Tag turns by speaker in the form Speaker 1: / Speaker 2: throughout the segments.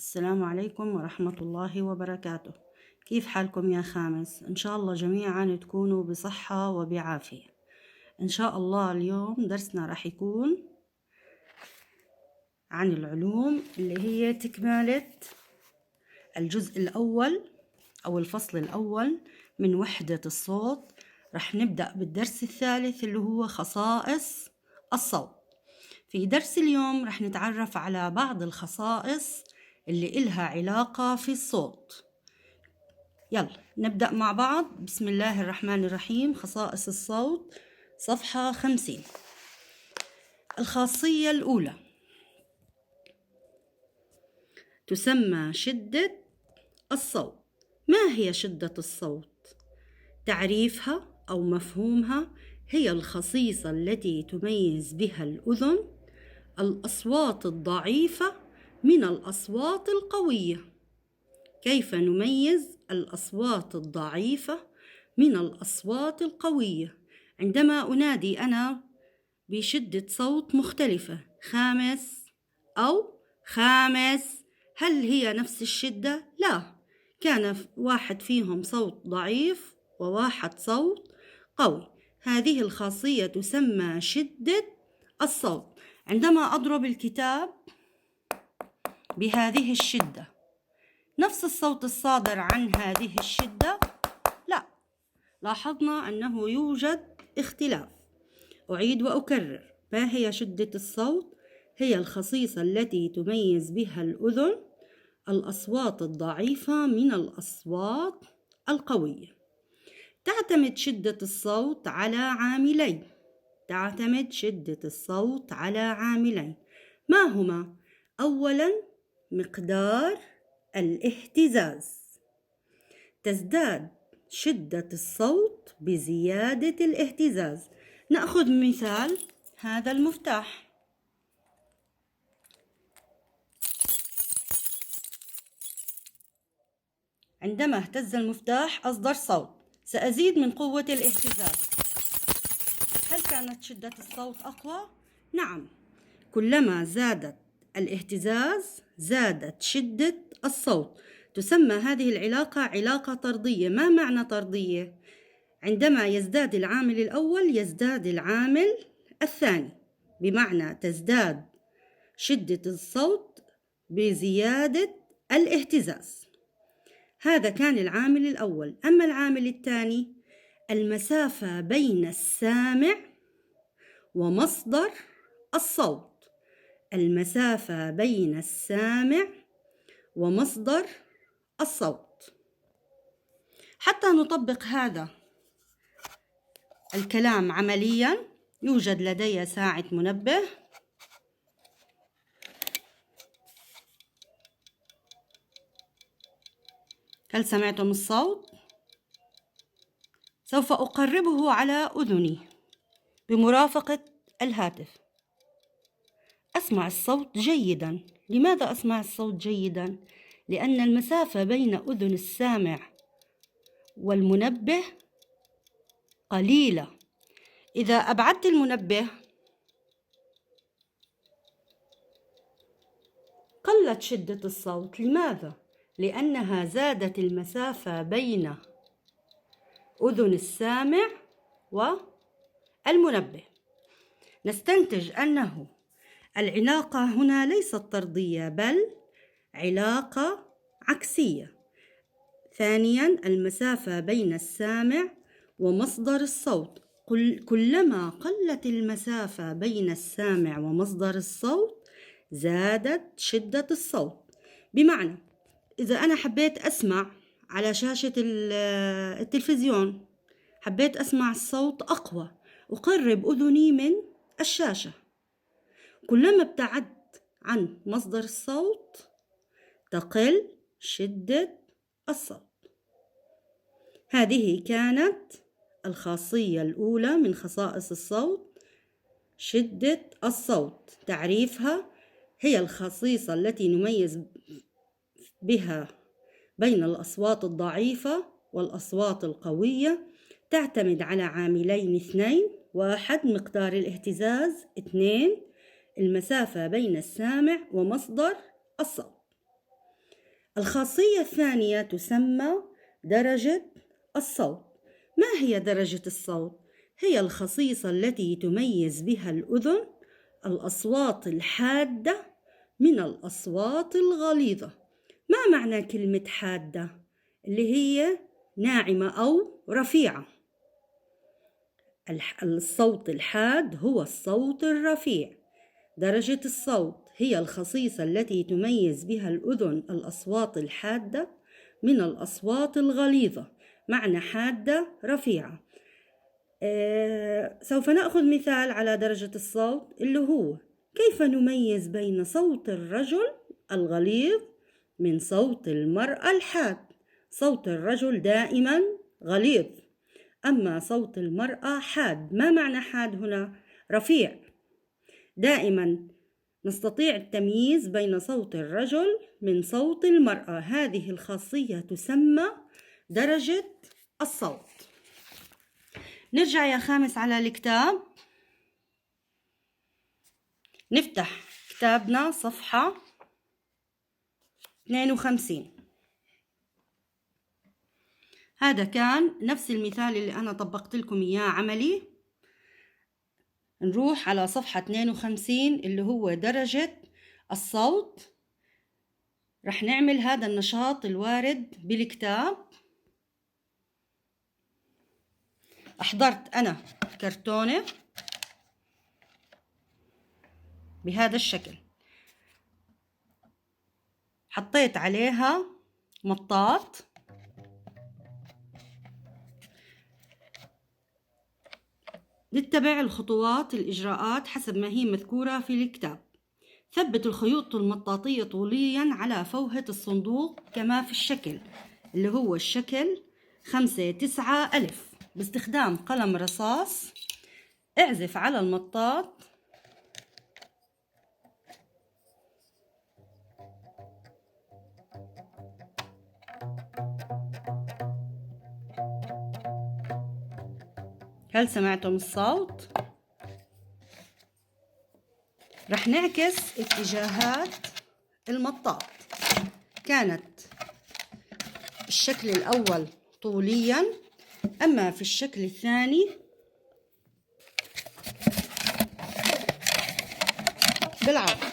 Speaker 1: السلام عليكم ورحمة الله وبركاته. كيف حالكم يا خامس؟ إن شاء الله جميعا تكونوا بصحة وبعافية. إن شاء الله اليوم درسنا راح يكون عن العلوم اللي هي تكملة الجزء الأول أو الفصل الأول من وحدة الصوت. راح نبدأ بالدرس الثالث اللي هو خصائص الصوت. في درس اليوم راح نتعرف على بعض الخصائص اللي إلها علاقة في الصوت. يلا نبدأ مع بعض. بسم الله الرحمن الرحيم. خصائص الصوت صفحة 50. الخاصية الأولى تسمى شدة الصوت. ما هي شدة الصوت؟ تعريفها أو مفهومها: هي الخصيصة التي تميز بها الأذن الأصوات الضعيفة من الأصوات القوية. كيف نميز الأصوات الضعيفة من الأصوات القوية؟ عندما أنادي أنا بشدة صوت مختلفة، خامس أو خامس، هل هي نفس الشدة؟ لا، كان واحد فيهم صوت ضعيف وواحد صوت قوي. هذه الخاصية تسمى شدة الصوت. عندما أضرب الكتاب بهذه الشدة، نفس الصوت الصادر عن هذه الشدة؟ لا، لاحظنا أنه يوجد اختلاف. أعيد وأكرر: ما هي شدة الصوت؟ هي الخصيصة التي تميز بها الأذن الأصوات الضعيفة من الأصوات القوية. تعتمد شدة الصوت على عاملين. ما هما؟ أولاً، مقدار الاهتزاز. تزداد شدة الصوت بزيادة الاهتزاز. نأخذ مثال: هذا المفتاح، عندما اهتز المفتاح أصدر صوت. سأزيد من قوة الاهتزاز. هل كانت شدة الصوت أقوى؟ نعم، كلما زادت الاهتزاز زادت شدة الصوت. تسمى هذه العلاقة علاقة طردية. ما معنى طردية؟ عندما يزداد العامل الأول يزداد العامل الثاني، بمعنى تزداد شدة الصوت بزيادة الاهتزاز. هذا كان العامل الأول. أما العامل الثاني: المسافة بين السامع ومصدر الصوت. المسافة بين السامع ومصدر الصوت. حتى نطبق هذا الكلام عمليا، يوجد لدي ساعة منبه. هل سمعتم الصوت؟ سوف أقربه على أذني بمرافقة الهاتف. أسمع الصوت جيدا. لماذا أسمع الصوت جيدا؟ لأن المسافة بين أذن السامع والمنبه قليلة. إذا أبعدت المنبه قلت شدة الصوت. لماذا؟ لأنها زادت المسافة بين أذن السامع والمنبه. نستنتج أنه العلاقة هنا ليست طردية بل علاقة عكسية. ثانياً، المسافة بين السامع ومصدر الصوت. كلما قلت المسافة بين السامع ومصدر الصوت زادت شدة الصوت. بمعنى إذا أنا حبيت أسمع على شاشة التلفزيون، حبيت أسمع الصوت أقوى، أقرب أذني من الشاشة. كلما ابتعدت عن مصدر الصوت تقل شدة الصوت. هذه كانت الخاصية الأولى من خصائص الصوت، شدة الصوت. تعريفها: هي الخصيصة التي نميز بها بين الأصوات الضعيفة والأصوات القوية. تعتمد على عاملين اثنين: 1 مقدار الاهتزاز، 2 المسافة بين السامع ومصدر الصوت. الخاصية الثانية تسمى درجة الصوت. ما هي درجة الصوت؟ هي الخصيصة التي تميز بها الأذن الأصوات الحادة من الأصوات الغليظة. ما معنى كلمة حادة؟ اللي هي ناعمة أو رفيعة. الصوت الحاد هو الصوت الرفيع. درجة الصوت هي الخصيصة التي تميز بها الأذن الأصوات الحادة من الأصوات الغليظة. معنى حادة رفيعة. سوف نأخذ مثال على درجة الصوت اللي هو كيف نميز بين صوت الرجل الغليظ من صوت المرأة الحاد. صوت الرجل دائما غليظ، أما صوت المرأة حاد. ما معنى حاد هنا؟ رفيع. دائما نستطيع التمييز بين صوت الرجل من صوت المرأة. هذه الخاصية تسمى درجة الصوت. نرجع يا خامس على الكتاب، نفتح كتابنا صفحة 52. هذا كان نفس المثال اللي أنا طبقت لكم إياه عملي. نروح على صفحة 52 اللي هو درجة الصوت. رح نعمل هذا النشاط الوارد بالكتاب. أحضرت أنا كرتونة بهذا الشكل، حطيت عليها مطاط، نتبع الخطوات الإجراءات حسب ما هي مذكورة في الكتاب. ثبت الخيوط المطاطية طوليا على فوهة الصندوق كما في الشكل اللي هو الشكل 5-9 ألف باستخدام قلم رصاص. اعزف على المطاط هل سمعتم الصوت؟ رح نعكس اتجاهات المطاط. كانت الشكل الأول طوليا، أما في الشكل الثاني بالعرض.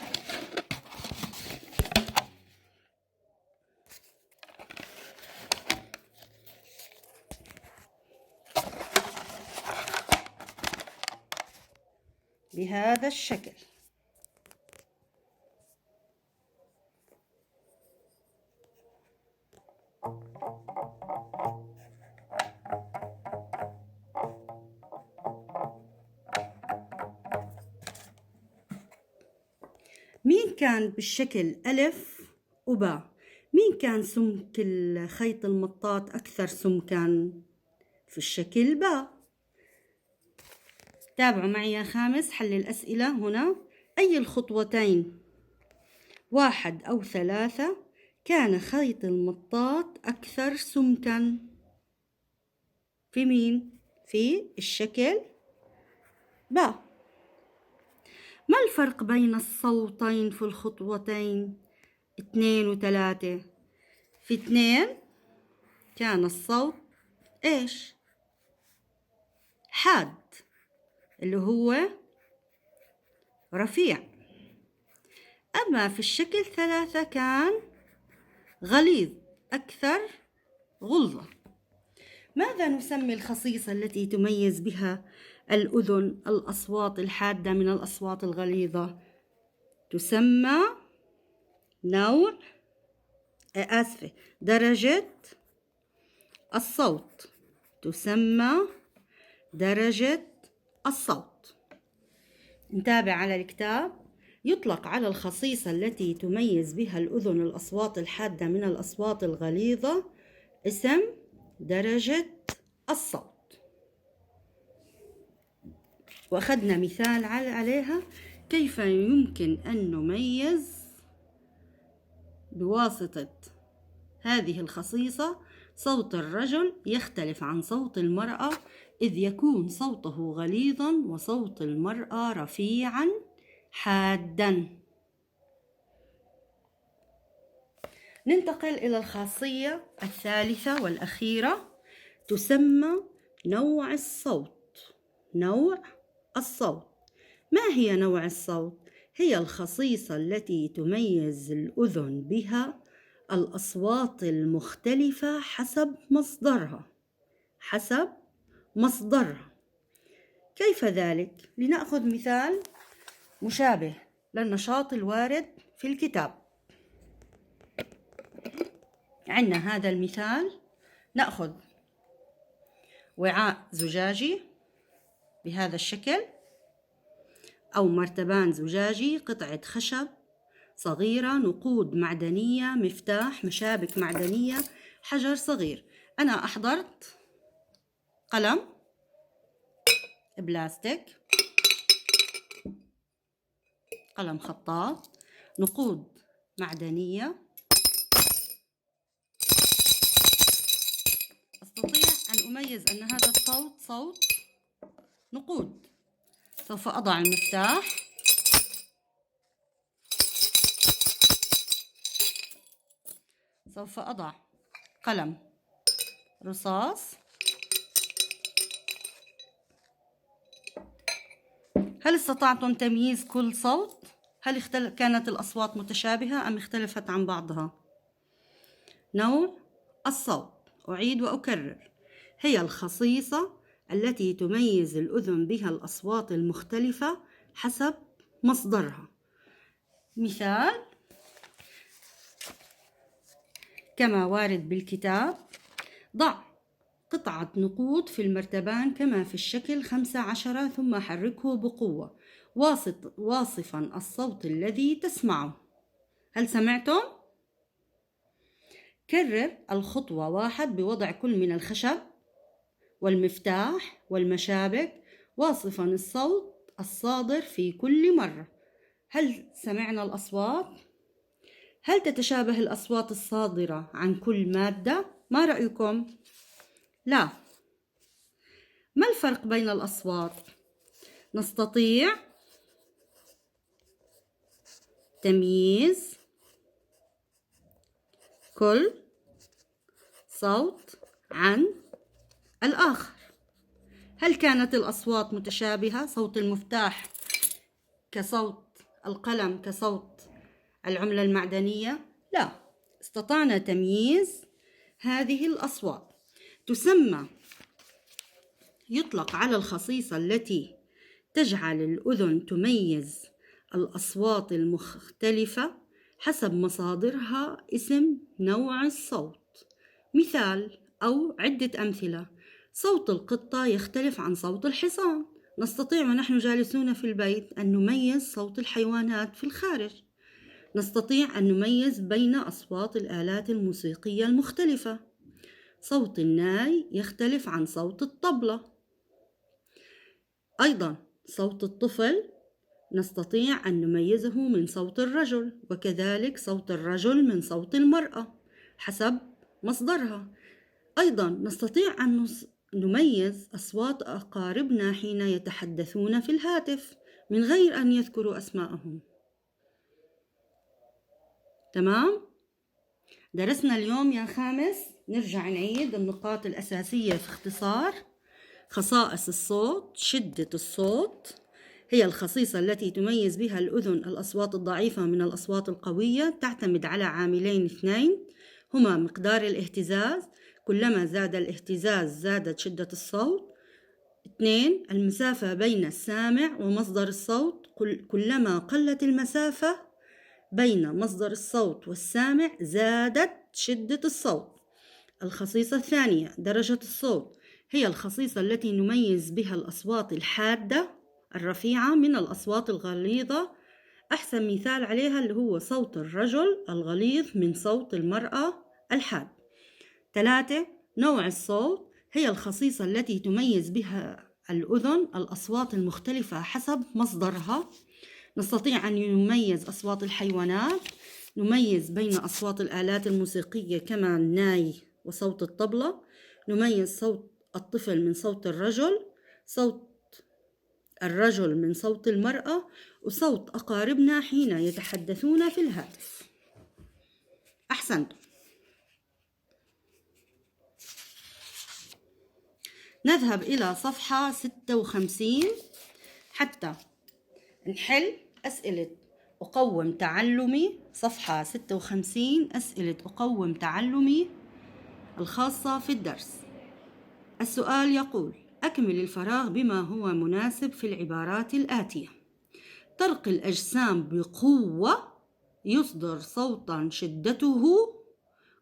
Speaker 1: بهذا الشكل. مين كان بالشكل ألف وباء؟ مين كان سمك الخيط المطاط أكثر سمكا؟ في الشكل باء. تابعوا معي يا خامس حل الأسئلة هنا. أي الخطوتين 1 أو 3 كان خيط المطاط أكثر سمكا؟ في مين؟ في الشكل باء. ما الفرق بين الصوتين في الخطوتين 2 و3؟ في 2 كان الصوت إيش؟ حاد اللي هو رفيع، أما في الشكل 3 كان غليظ أكثر غلظة. ماذا نسمي الخصيصة التي تميز بها الأذن الأصوات الحادة من الأصوات الغليظة؟ تسمى درجة الصوت. تسمى درجة الصوت. نتابع على الكتاب. يطلق على الخصيصة التي تميز بها الأذن الأصوات الحادة من الأصوات الغليظة اسم درجة الصوت. وأخذنا مثال عليها كيف يمكن أن نميز بواسطة هذه الخصيصة صوت الرجل يختلف عن صوت المرأة، إذ يكون صوته غليظا وصوت المرأة رفيعا حادا. ننتقل إلى الخاصية الثالثة والأخيرة، تسمى نوع الصوت. نوع الصوت. ما هي نوع الصوت؟ هي الخصيصة التي تميز الأذن بها الأصوات المختلفة حسب مصدرها. حسب مصدرها. كيف ذلك؟ لنأخذ مثال مشابه للنشاط الوارد في الكتاب. عندنا هذا المثال، نأخذ وعاء زجاجي بهذا الشكل، أو مرتبان زجاجي، قطعة خشب صغيرة، نقود معدنية، مفتاح، مشابك معدنية، حجر صغير. أنا أحضرت قلم بلاستيك، قلم خطاط، نقود معدنية. أستطيع أن أميز أن هذا الصوت صوت نقود. سوف أضع المفتاح، سوف أضع قلم رصاص. هل استطعتم تمييز كل صوت؟ هل كانت الأصوات متشابهة أم اختلفت عن بعضها؟ نوع الصوت، أعيد وأكرر، هي الخصيصة التي تميز الأذن بها الأصوات المختلفة حسب مصدرها. مثال كما وارد بالكتاب: ضع قطعة نقود في المرتبان كما في الشكل 15 ثم حركه بقوة واصفا الصوت الذي تسمعه. هل سمعتم؟ كرر الخطوة 1 بوضع كل من الخشب والمفتاح والمشابك واصفا الصوت الصادر في كل مرة. هل سمعنا الأصوات؟ هل تتشابه الأصوات الصادرة عن كل مادة؟ ما رأيكم؟ لا. ما الفرق بين الأصوات؟ نستطيع تمييز كل صوت عن الآخر. هل كانت الأصوات متشابهة؟ صوت المفتاح كصوت القلم كصوت العملة المعدنية؟ لا، استطعنا تمييز هذه الأصوات. يطلق على الخصيصة التي تجعل الأذن تميز الأصوات المختلفة حسب مصادرها اسم نوع الصوت. مثال أو عدة أمثلة: صوت القطة يختلف عن صوت الحصان. نستطيع ونحن جالسون في البيت أن نميز صوت الحيوانات في الخارج. نستطيع أن نميز بين أصوات الآلات الموسيقية المختلفة. صوت الناي يختلف عن صوت الطبلة. أيضا صوت الطفل نستطيع أن نميزه من صوت الرجل، وكذلك صوت الرجل من صوت المرأة حسب مصدرها. أيضا نستطيع أن نميز أصوات أقاربنا حين يتحدثون في الهاتف من غير أن يذكروا أسماءهم. تمام؟ درسنا اليوم يا خامس. نرجع نعيد النقاط الأساسية في اختصار. خصائص الصوت: شدة الصوت هي الخصيصة التي تميز بها الأذن الأصوات الضعيفة من الأصوات القوية. تعتمد على عاملين اثنين هما مقدار الاهتزاز، كلما زاد الاهتزاز زادت شدة الصوت. 2. المسافة بين السامع ومصدر الصوت، كلما قلت المسافة بين مصدر الصوت والسامع زادت شدة الصوت. الخصيصة الثانية: درجة الصوت، هي الخصيصة التي نميز بها الأصوات الحادة الرفيعة من الأصوات الغليظة. أحسن مثال عليها اللي هو صوت الرجل الغليظ من صوت المرأة الحاد. 3. نوع الصوت، هي الخصيصة التي تميز بها الأذن الأصوات المختلفة حسب مصدرها. نستطيع أن نميز أصوات الحيوانات، نميز بين أصوات الآلات الموسيقية كما الناي وصوت الطبلة، نميز صوت الطفل من صوت الرجل، صوت الرجل من صوت المرأة، وصوت أقاربنا حين يتحدثون في الهاتف. أحسن أحسنتم. نذهب إلى صفحة 56 حتى نحل أسئلة أقوم تعلمي. صفحة 56 أسئلة أقوم تعلمي الخاصة في الدرس. السؤال يقول: أكمل الفراغ بما هو مناسب في العبارات الآتية: طرق الأجسام بقوة يصدر صوتا شدته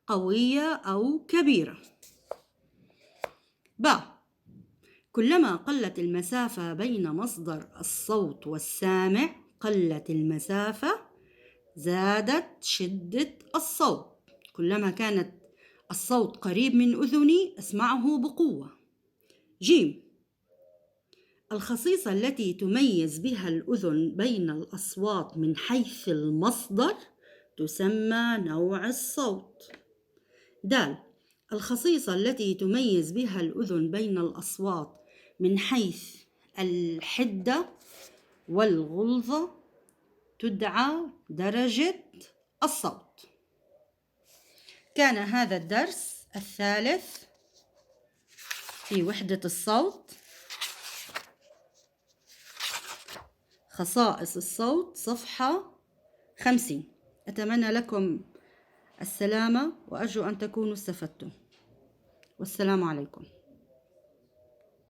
Speaker 1: قوية أو كبيرة. ب: كلما قلت المسافة بين مصدر الصوت والسامع قلت المسافة زادت شدة الصوت. كلما كانت الصوت قريب من أذني أسمعه بقوة. ج: الخصيصة التي تميز بها الأذن بين الأصوات من حيث المصدر تسمى نوع الصوت. د: الخصيصة التي تميز بها الأذن بين الأصوات من حيث الحدة والغلظة تدعى درجة الصوت. كان هذا الدرس الثالث في وحدة الصوت، خصائص الصوت، صفحة 50. أتمنى لكم السلامة وأرجو أن تكونوا استفدتم، والسلام عليكم.